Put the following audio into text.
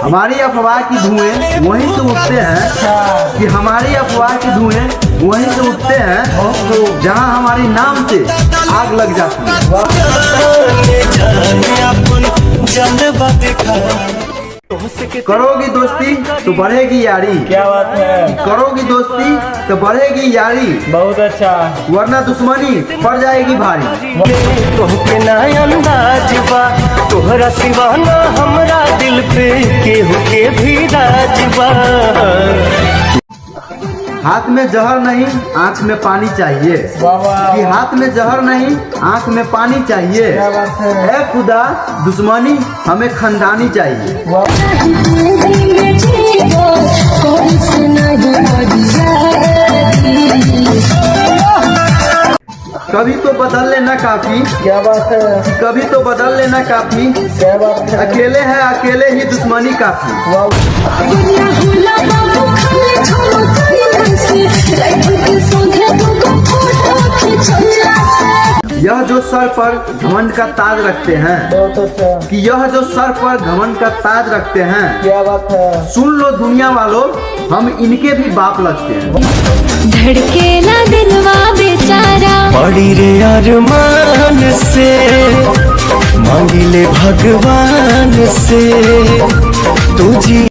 हमारी अफवाह की धुएं वहीं से उठते हैं कि हमारी अफवाह की धुएं वहीं से उठते हैं जहां हमारी नाम से आग लग जाती है। करोगी दोस्ती तो बढ़ेगी यारी। क्या बात है, करोगी दोस्ती तो बढ़ेगी यारी, बहुत अच्छा। वरना दुश्मनी पड़ जाएगी भारी। तोहके ना अंदाज बा, तोहरा सिवा ना हमरा दिल पे केहू के भी राज बा। हाथ में जहर नहीं आँख में पानी चाहिए, कि हाथ में जहर नहीं आँख में पानी चाहिए। क्या बात है। ए खुदा दुश्मनी हमें खानदानी चाहिए। कभी तो बदल लेना काफी, क्या बात है, कभी तो बदल लेना काफी। क्या बात है। अकेले है अकेले ही दुश्मनी काफी। यह जो सर पर घमंड का ताज रखते हैं, बहुत अच्छा। कि यह जो सर पर घमंड का ताज रखते हैं, क्या बात है। सुन लो दुनिया वालों, हम इनके भी बाप लगते हैं। धड़केला दिलवा बेचारा बड़ी रे अरमान से मांगिले भगवान से, तुझी